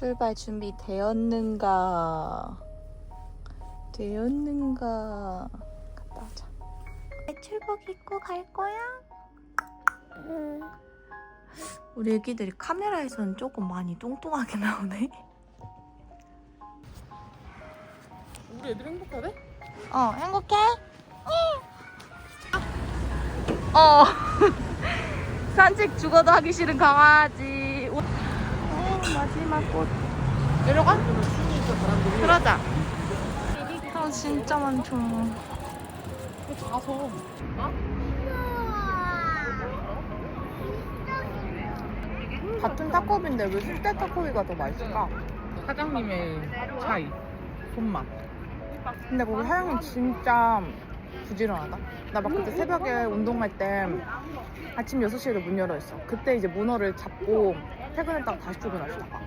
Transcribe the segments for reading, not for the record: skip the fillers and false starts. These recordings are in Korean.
출발 준비 되었는가? 갔다 오자. 출복 입고 갈 거야? 우리 애기들이 카메라에서는 조금 많이 뚱뚱하게 나오네. 우리 애들 행복하대? 행복해? 어. 산책 죽어도 하기 싫은 강아지. 마지막 꽃. 내려가? 그러자. 진짜 많죠. 가서. 같은 타코비인데 왜 순대 타코비가 더 맛있을까? 사장님의 차이, 손맛. 근데 거기 사장님 진짜 부지런하다. 나 막 그때 새벽에 운동할 때 아침 6시에도 문 열어있어. 그때 이제 문어를 잡고 퇴근했다가 다시 출근하시다가.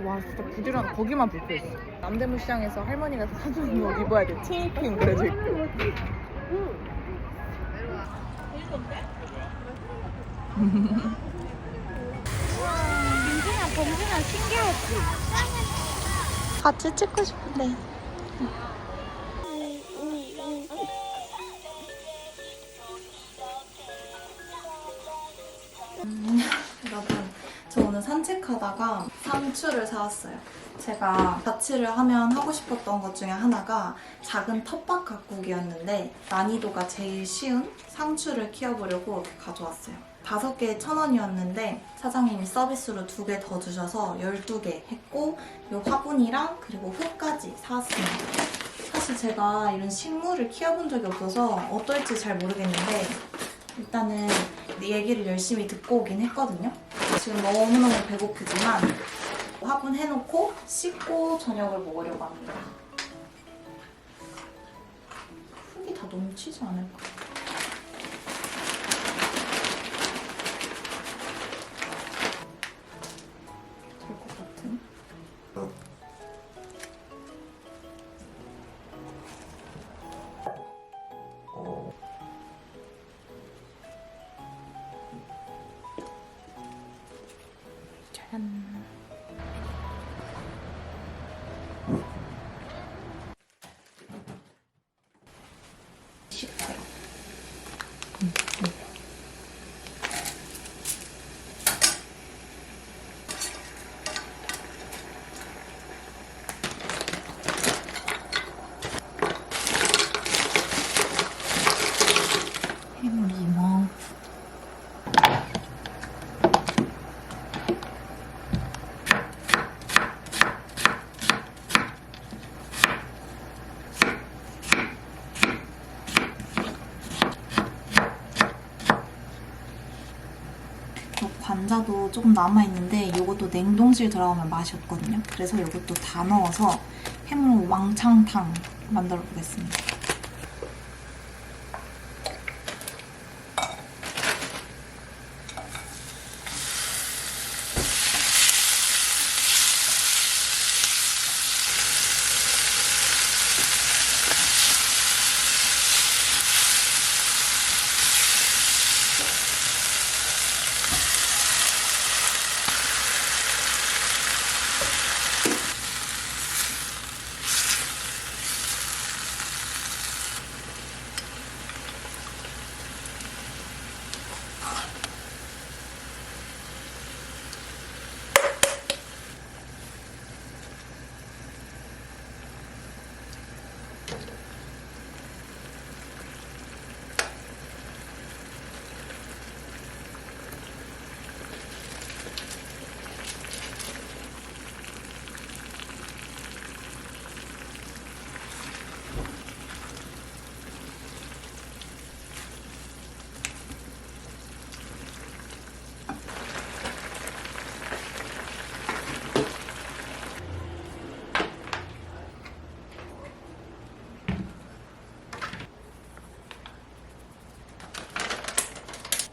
와 진짜 부지런하다. 거기만 불표했어. 남대문 시장에서 할머니가 사준 옷 입어야 돼. 티니핑 그래도 있고. 민준이랑 범준이랑 신기했지? 같이 찍고 싶은데. 여러분, 저 오늘 산책하다가 상추를 사왔어요. 제가 자취를 하면 하고 싶었던 것 중에 하나가 작은 텃밭 가꾸기였는데 난이도가 제일 쉬운 상추를 키워보려고 가져왔어요. 5개에 1,000원이었는데 사장님이 서비스로 2개 더 주셔서 12개 했고 요 화분이랑 그리고 흙까지 사왔습니다. 사실 제가 이런 식물을 키워본 적이 없어서 어떨지 잘 모르겠는데 일단은 얘기를 열심히 듣고 오긴 했거든요. 지금 너무너무 배고프지만 화분 해놓고 씻고 저녁을 먹으려고 합니다. 흙이 다 넘치지 않을까? 될 것 같은? 짠. 쉽고요. 해물 이모. 관자도 조금 남아있는데 이것도 냉동실 들어가면 맛이 없거든요. 그래서 이것도 다 넣어서 해물 왕창탕 만들어 보겠습니다.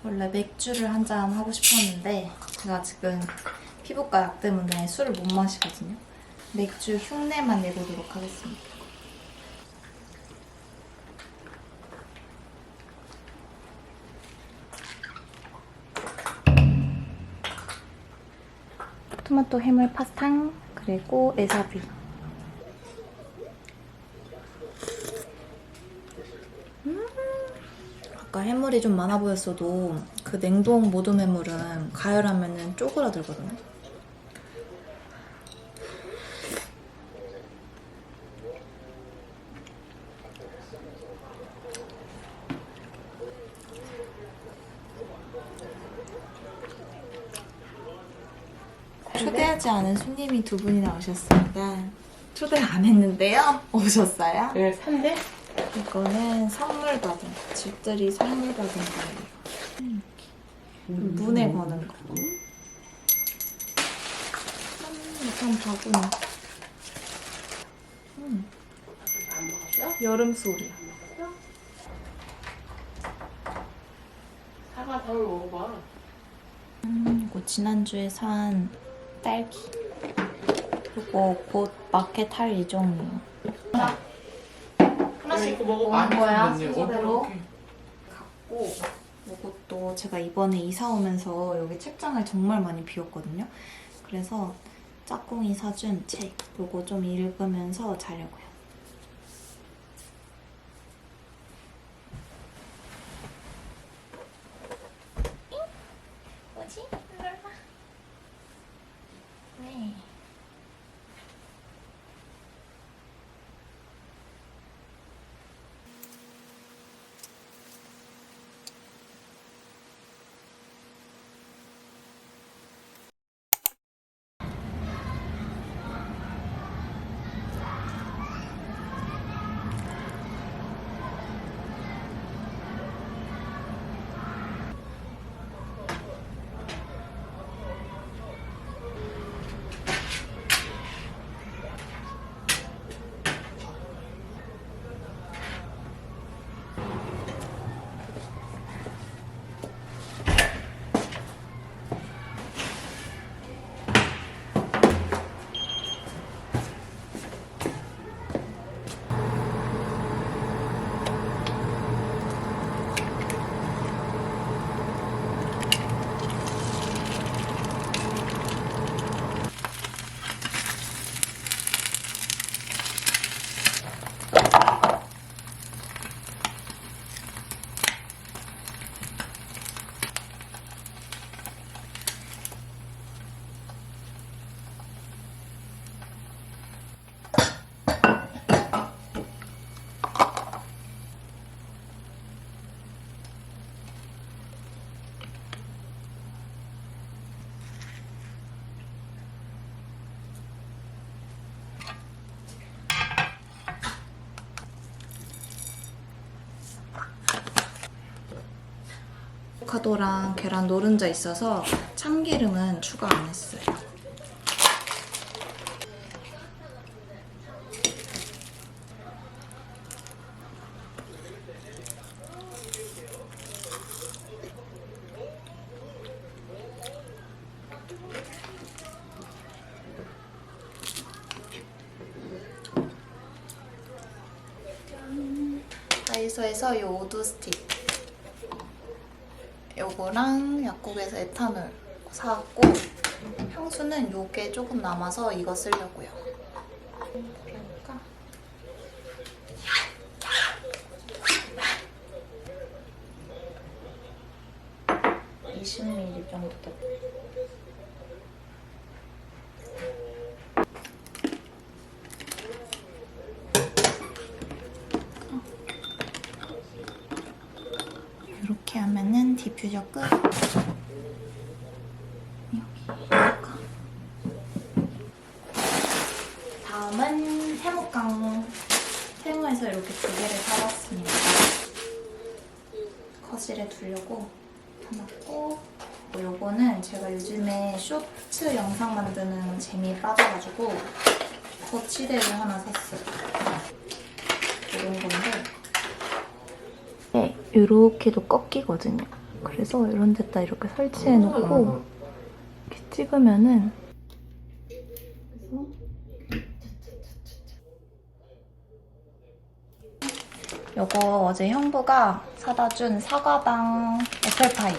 원래 맥주를 한 잔 하고 싶었는데 제가 지금 피부과 약 때문에 술을 못 마시거든요. 맥주 흉내만 내보도록 하겠습니다. 토마토 해물 파스탕, 그리고 에사뷰. 아까 해물이 좀 많아 보였어도 그 냉동 모둠 해물은 가열하면 쪼그라들거든요. 초대하지 않은 손님이 두 분이나 오셨습니다. 초대 안 했는데요? 오셨어요? 왜 산대? 이거는 선물 받은 거. 집들이 선물 받은 거예요. 문에 거는 거. 약간 바구니. 여름 소리. 사과 밥을 먹어봐. 이거 지난주에 산 딸기. 그리고 곧 마켓 할 예정이에요. 하나씩 이거 먹어. 먹는 거야, 많이 먹네. 순서대로. 이렇게. 갖고 이것도 제가 이번에 이사 오면서 여기 책장을 정말 많이 비웠거든요. 그래서 짝꿍이 사준 책 요거 좀 읽으면서 자려고요. 뭐지? 일로 와. 네. 아보카도랑 계란 노른자 있어서 참기름은 추가 안 했어요. 다이소에서 이 오두 스틱 요거랑 약국에서 에탄올 사왔고 향수는 요게 조금 남아서 이거 쓰려고요. 그러니까 20ml 정도 돼. 이렇게 하면은 디퓨저 끝. 여기다가 다음은 세무깡. 세무에서 이렇게 두 개를 사왔습니다. 거실에 두려고 사놨고, 요거는 제가 요즘에 쇼츠 영상 만드는 재미에 빠져가지고 거치대를 하나 샀어요. 이런 건데 네, 이렇게도 꺾이거든요. 그래서 이런 데다 이렇게 설치해놓고 이렇게 찍으면은 요거 어제 형부가 사다 준 사과당 애플파이.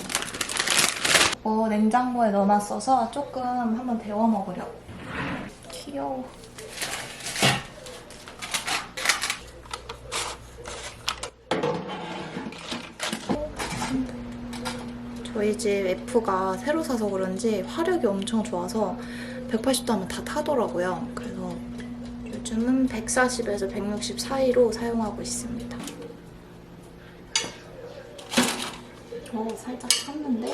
저거 냉장고에 넣어놨어서 조금 한번 데워 먹으려고. 귀여워. 저희 집 F가 새로 사서 그런지 화력이 엄청 좋아서 180도 하면 다 타더라고요. 그래서 요즘은 140에서 160 사이로 사용하고 있습니다. 살짝 탔는데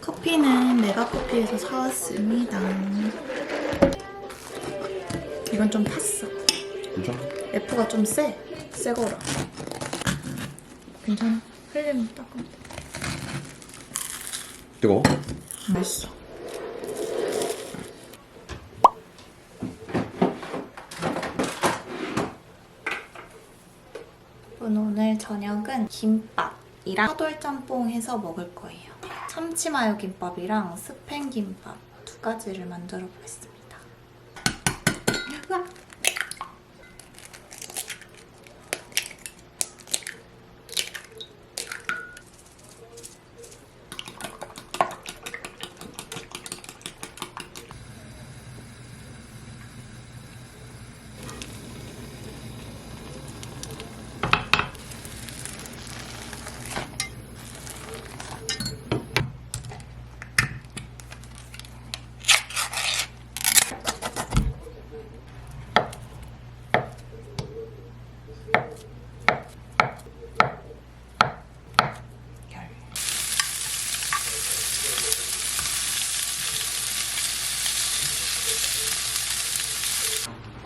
커피는 메가커피에서 사왔습니다. 이건 좀 탔어. 괜찮아? F가 좀 세. 새거라. 괜찮아? 흘리면 닦으면 돼. 뜨거워? 맛있어. 오늘 저녁은 김밥이랑 차돌짬뽕 해서 먹을 거예요. 참치마요 김밥이랑 스팸 김밥 두 가지를 만들어 보겠습니다. 으악!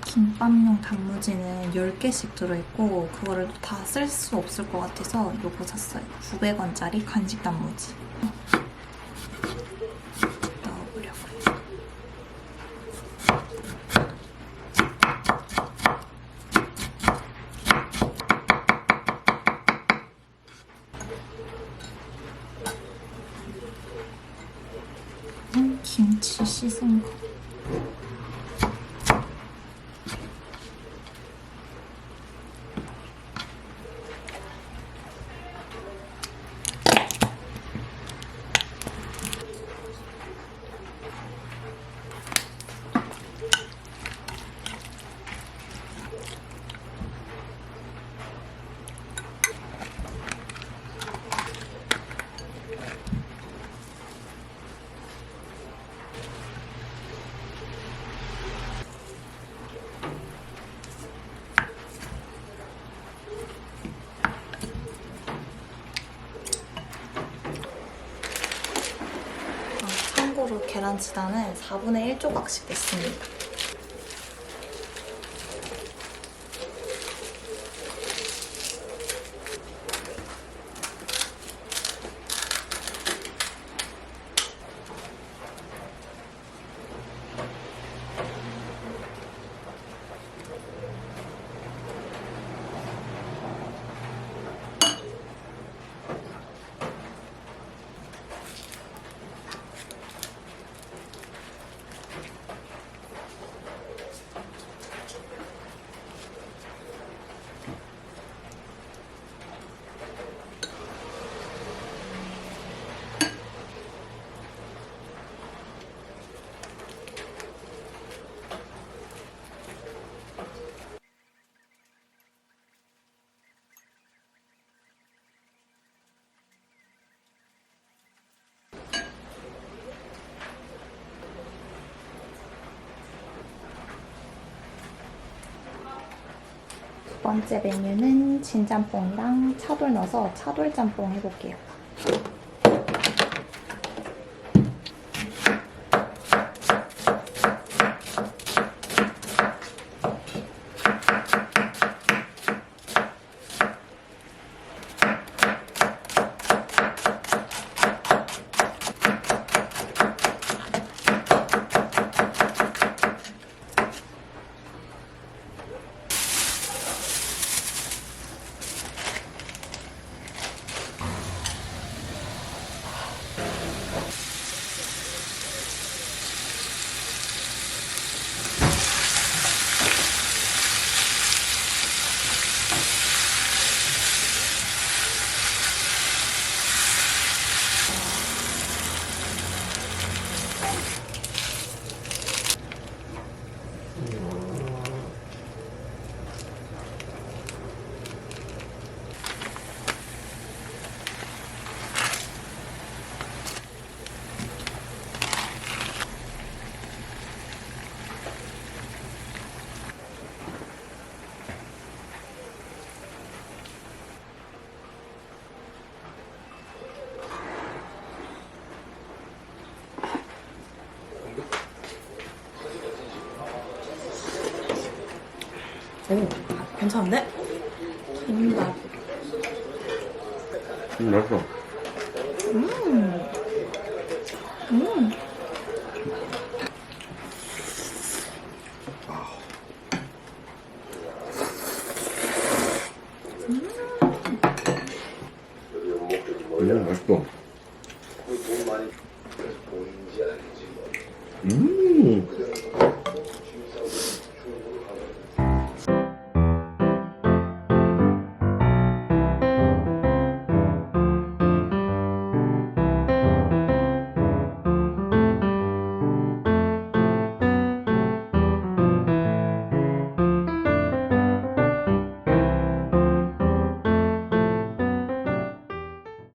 김밥용 단무지는 10개씩 들어있고 그거를 다 쓸 수 없을 것 같아서 이거 샀어요. 900원짜리 간식 단무지. 넣어보려고요. 김치 씻은 거. 참고로 계란치단은 4분의 1 조각씩 냈습니다. 두 번째 메뉴는 진짬뽕이랑 차돌 넣어서 차돌짬뽕 해볼게요. 오, 괜찮은데? 김밥. 맛있어. 음. 음. 맛있어.